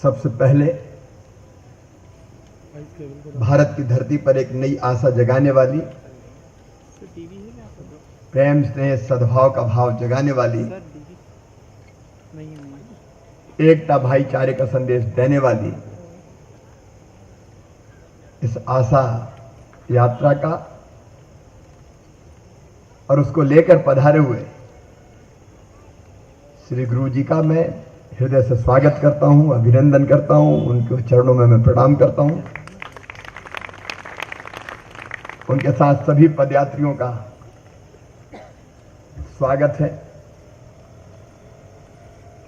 सबसे पहले भारत की धरती पर एक नई आशा जगाने वाली, प्रेम स्नेह सद्भाव का भाव जगाने वाली, एकता भाईचारे का संदेश देने वाली इस आशा यात्रा का और उसको लेकर पधारे हुए श्री गुरु जी का मैं हृदय से स्वागत करता हूं, अभिनंदन करता हूं। उनके चरणों में मैं प्रणाम करता हूं। उनके साथ सभी पदयात्रियों का स्वागत है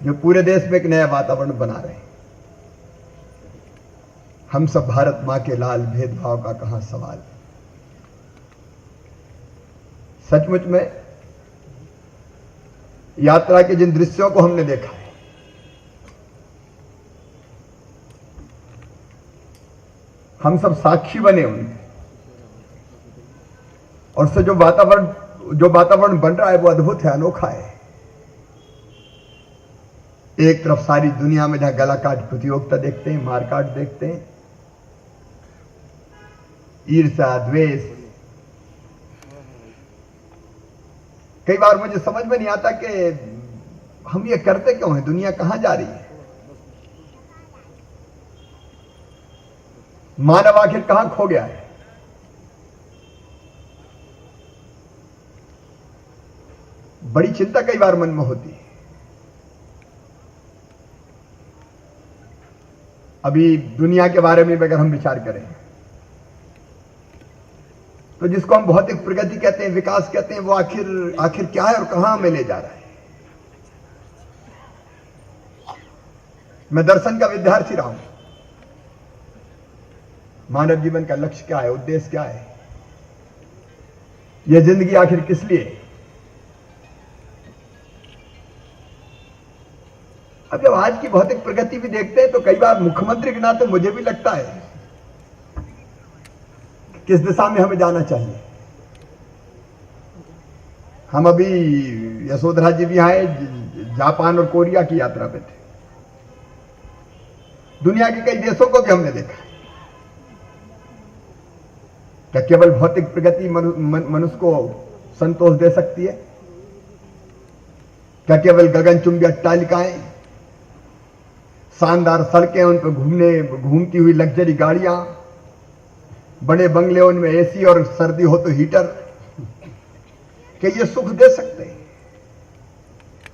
जो पूरे देश में एक नया वातावरण बना रहे हैं। हम सब भारत मां के लाल, भेदभाव का कहां सवाल। सचमुच में यात्रा के जिन दृश्यों को हमने देखा है, हम सब साक्षी बने उनके, और से जो वातावरण बन रहा है वो अद्भुत है, अनोखा है। एक तरफ सारी दुनिया में जहां गला काट प्रतियोगिता देखते हैं, मारकाट देखते हैं, ईर्ष्या, द्वेष। कई बार मुझे समझ में नहीं आता कि हम ये करते क्यों हैं, दुनिया कहां जा रही है, मानव आखिर कहां खो गया है। बड़ी चिंता कई बार मन में होती है। अभी दुनिया के बारे में अगर हम विचार करें तो जिसको हम भौतिक प्रगति कहते हैं, विकास कहते हैं, वो आखिर क्या है और कहां हमें ले जा रहा है। मैं दर्शन का विद्यार्थी रहा हूं। मानव जीवन का लक्ष्य क्या है, उद्देश्य क्या है, यह जिंदगी आखिर किस लिए। अब जब आज की भौतिक प्रगति भी देखते हैं तो कई बार मुख्यमंत्री के नाते मुझे भी लगता है किस दिशा में हमें जाना चाहिए। हम अभी यशोधरा जी भी आए, जापान और कोरिया की यात्रा पे थे। दुनिया के कई देशों को भी हमने देखा। क्या केवल भौतिक प्रगति मनुष्य को संतोष दे सकती है? क्या केवल गगनचुंबी अट्टालिकाएं, शानदार सड़कें, उन पर घूमती हुई लग्जरी गाड़ियां, बड़े बंगले, उनमें एसी और सर्दी हो तो हीटर, कि ये सुख दे सकते हैं?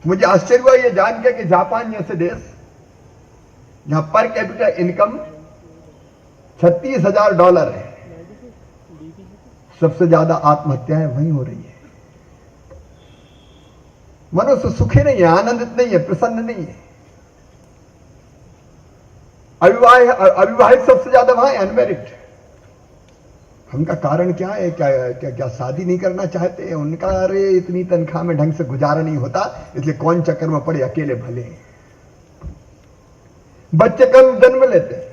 मुझे आश्चर्य हुआ ये जान के कि जापान जैसे देश जहां पर कैपिटा इनकम $36,000 है, सबसे ज्यादा आत्महत्याएं वहीं हो रही है। मनुष्य सुखी नहीं है, आनंदित नहीं है, प्रसन्न नहीं है। अविवाहित सबसे ज्यादा वहां अनमेरिड। उनका कारण क्या है? क्या शादी नहीं करना चाहते हैं? उनका अरे इतनी तनख्वाह में ढंग से गुजारा नहीं होता, इसलिए कौन चक्कर में पड़े, अकेले भले हैं। बच्चे कम जन्म लेते हैं।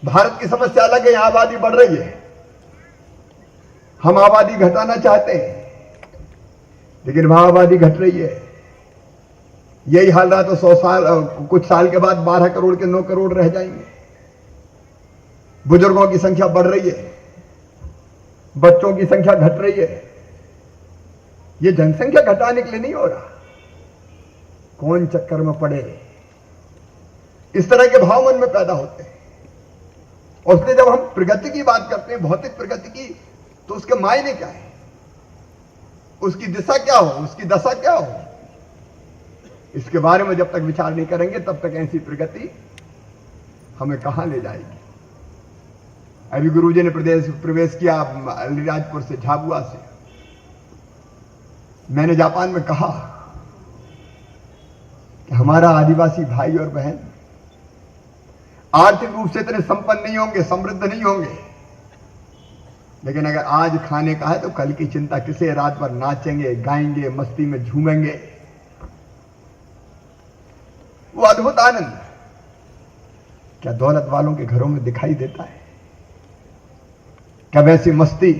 भारत की समस्या अलग है, यहां आबादी बढ़ रही है, हम आबादी घटाना चाहते हैं, लेकिन वहां आबादी घट रही है। यही हाल रहा तो 100 साल, कुछ साल के बाद 12 करोड़ के 9 करोड़ रह जाएंगे। बुजुर्गों की संख्या बढ़ रही है, बच्चों की संख्या घट रही है। यह जनसंख्या घटाने के लिए नहीं हो रहा, कौन चक्कर में पड़े, इस तरह के भाव मन में पैदा होते हैं। और उसने जब हम प्रगति की बात करते हैं, भौतिक प्रगति की, तो उसके मायने क्या है, उसकी दिशा क्या हो, उसकी दशा क्या हो, इसके बारे में जब तक विचार नहीं करेंगे तब तक ऐसी प्रगति हमें कहां ले जाएगी। अभी गुरुजी ने प्रवेश किया अलीराजपुर से, झाबुआ से। मैंने जापान में कहा कि हमारा आदिवासी भाई और बहन आर्थिक रूप से इतने संपन्न नहीं होंगे, समृद्ध नहीं होंगे, लेकिन अगर आज खाने का है तो कल की चिंता किसे, रात भर नाचेंगे, गाएंगे, मस्ती में झूमेंगे। वो अद्भुत आनंद क्या दौलत वालों के घरों में दिखाई देता है? क्या वैसी मस्ती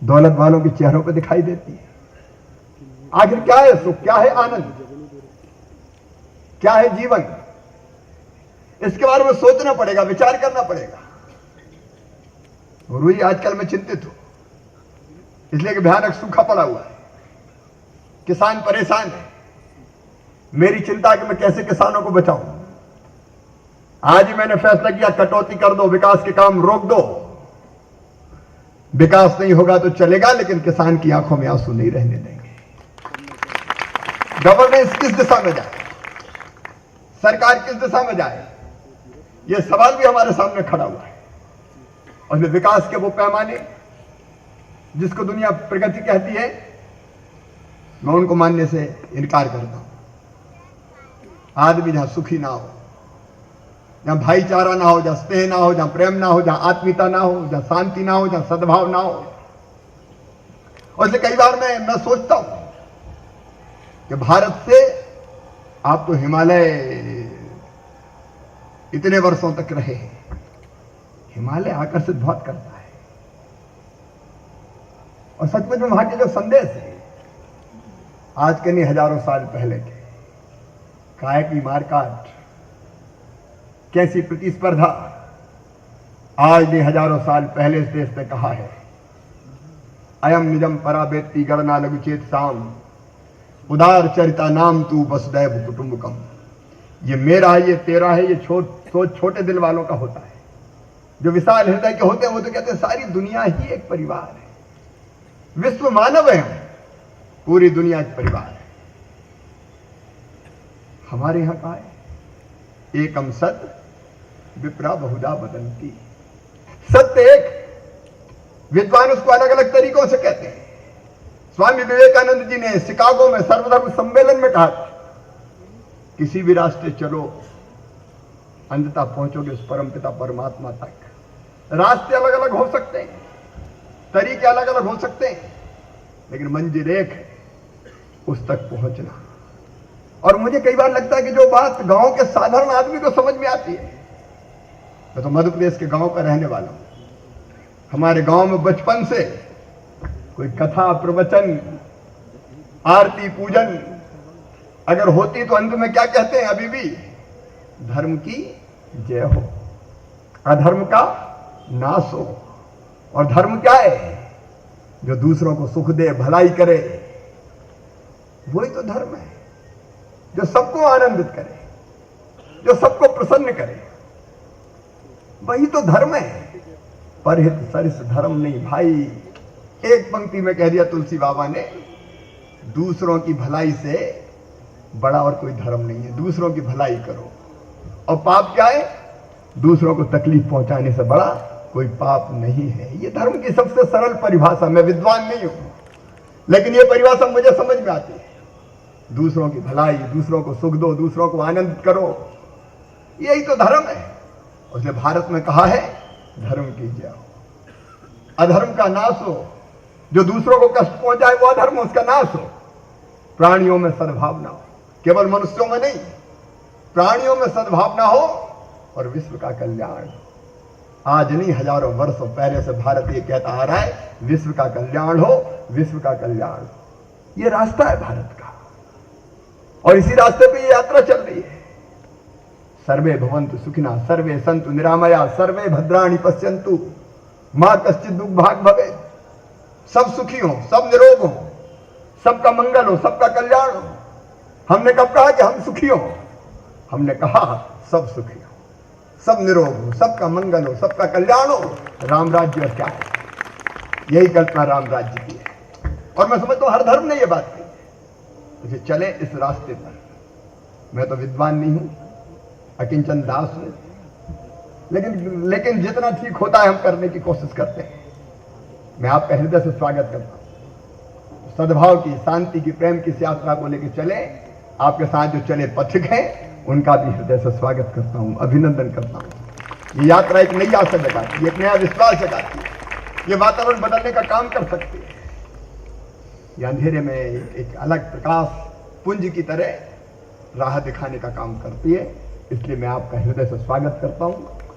दौलत वालों के चेहरों पर दिखाई देती है? आखिर क्या है सुख, क्या है आनंद, क्या है जीवन? इसके बारे में सोचना पड़ेगा, विचार करना पड़ेगा। और वही आजकल मैं चिंतित हूं, इसलिए कि भयानक सूखा पड़ा हुआ है, किसान परेशान है। मेरी चिंता है कि मैं कैसे किसानों को बचाऊं। आज ही मैंने फैसला किया, कटौती कर दो, विकास के काम रोक दो। विकास नहीं होगा तो चलेगा, लेकिन किसान की आंखों में आंसू नहीं रहने देंगे। गवर्नेंस किस दिशा में जाए, सरकार किस दिशा में जाए, यह सवाल भी हमारे सामने खड़ा हुआ है। और विकास के वो पैमाने जिसको दुनिया प्रगति कहती है, मैं उनको मानने से इनकार करता हूं। आदमी जहां सुखी ना हो, जहां भाईचारा ना हो, जहां स्नेह ना हो, जहां प्रेम ना हो, जहां आत्मीयता ना हो, जहां शांति ना हो, जहां सद्भाव ना हो। और इसलिए कई बार मैं सोचता हूं कि भारत से आप तो हिमालय इतने वर्षों तक रहे हैं, हिमालय आकर्षित बहुत करता है। और सचमुच में वहां के जो संदेश है, आज के नहीं हजारों साल पहले के, काय की मारकाट, कैसी प्रतिस्पर्धा, आज ने हजारों साल पहले इस देश ने कहा है, अयम निजम पराबेत्ति गणना लघुचेत साम उदार चरिता नाम तू वसुदैव कुटुंबकम। ये मेरा है, ये तेरा है, ये छोटे दिल वालों का होता है। जो विशाल हृदय के होते हैं वो तो कहते हैं सारी दुनिया ही एक परिवार है, विश्व मानव है, पूरी दुनिया एक परिवार है। हमारे यहां कहा है, एकम सत विप्रा बहुधा बदंती। सत्य एक, विद्वान उसको अलग अलग तरीकों से कहते हैं। स्वामी विवेकानंद जी ने शिकागो में सर्वधर्म सम्मेलन में कहा, किसी भी रास्ते चलो अंततः पहुंचोगे उस परमपिता परमात्मा तक। रास्ते अलग अलग हो सकते हैं, तरीके अलग अलग हो सकते हैं, लेकिन मंजिल एक है, उस तक पहुंचना। और मुझे कई बार लगता है कि जो बात गांव के साधारण आदमी को समझ में आती है, मैं तो मध्य प्रदेश के गांव का रहने वाला हूं। हमारे गांव में बचपन से कोई कथा प्रवचन आरती पूजन अगर होती तो अंत में क्या कहते हैं अभी भी, धर्म की जय हो, अधर्म का नाश हो। और धर्म क्या है, जो दूसरों को सुख दे, भलाई करे, वही तो धर्म है। जो सबको आनंदित करे, जो सबको प्रसन्न करे, वही तो धर्म है। परहित सरिस धर्म नहीं भाई। एक पंक्ति में कह दिया तुलसी बाबा ने, दूसरों की भलाई से बड़ा और कोई धर्म नहीं है। दूसरों की भलाई करो। और पाप क्या है, दूसरों को तकलीफ पहुंचाने से बड़ा कोई पाप नहीं है। ये धर्म की सबसे सरल परिभाषा। मैं विद्वान नहीं हूं, लेकिन ये परिभाषा मुझे समझ में आती है। दूसरों की भलाई, दूसरों को सुख दो, दूसरों को आनंद करो, यही तो धर्म है। उसने भारत में कहा है, धर्म की जय हो, अधर्म का नाश हो। जो दूसरों को कष्ट पहुंचाए वो अधर्म, उसका नाश हो। प्राणियों में सद्भावना हो, केवल मनुष्यों में नहीं, प्राणियों में सद्भावना हो और विश्व का कल्याण हो। आज नहीं, हजारों वर्षों पहले से भारत ये कहता आ रहा है, विश्व का कल्याण हो, विश्व का कल्याण हो। ये रास्ता है भारत का, और इसी रास्ते पे ये यात्रा चल रही है। सर्वे भवन्तु सुखिनः, सर्वे सन्तु निरामया, सर्वे भद्राणि पश्यन्तु, मां कश्चित् दुर्भाग् भवेत्। सब सुखी हो, सब निरोग हो, सबका मंगल हो, सबका कल्याण हो। हमने कब कहा कि हम सुखी हो? हमने कहा सब सुखी हो, सब निरोग हो, सबका मंगल हो, सबका कल्याण हो। राम राज्य क्या है? यही कल्पना राम राज्य की है। और मैं समझता हूं हर धर्म ने यह बात कही है। तो चले इस रास्ते पर। मैं तो विद्वान नहीं हूं, अकिंचन दास हूं, लेकिन जितना ठीक होता है हम करने की कोशिश करते हैं। मैं आपका हृदय से स्वागत करता हूं। सद्भाव की, शांति की, प्रेम की यात्रा को लेकर चले। आपके साथ जो चले पथिक हैं, उनका भी हृदय से स्वागत करता हूं, अभिनंदन करता हूं। ये यात्रा एक नई आशा जगाती है, एक नया विश्वास जगाती है। ये वातावरण बदलने का काम कर सकती है। ये अंधेरे में एक अलग प्रकाश पुंज की तरह राह दिखाने का काम करती है। इसलिए मैं आपका हृदय से स्वागत करता हूं,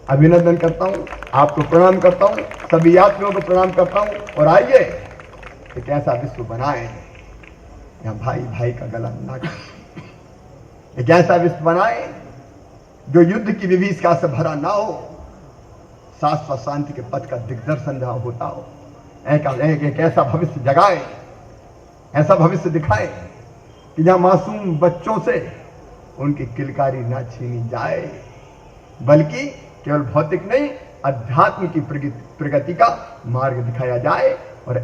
अभिनंदन करता हूं, आपको प्रणाम करता हूं, सभी यात्रियों को प्रणाम करता हूं। और आइए एक ऐसा विश्व बनाए जहां भाई भाई का गला ना काटे। एक ऐसा विश्व बनाए जो युद्ध की विभीषिका से भरा ना हो, शाश्वत शांति के पथ का दिग्दर्शन जहां होता हो, एक ऐसा भविष्य जगाए, ऐसा भविष्य दिखाए कि जहां मासूम बच्चों से उनकी किलकारी ना छीनी जाए, बल्कि केवल भौतिक नहीं अध्यात्म की प्रगति का मार्ग दिखाया जाए। और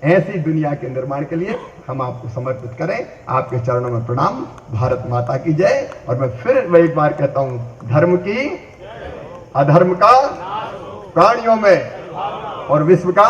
ऐसी दुनिया के निर्माण के लिए हम आपको समर्पित करें। आपके चरणों में प्रणाम। भारत माता की जय। और मैं फिर एक बार कहता हूं, धर्म की अधर्म का प्राणियों में और विश्व का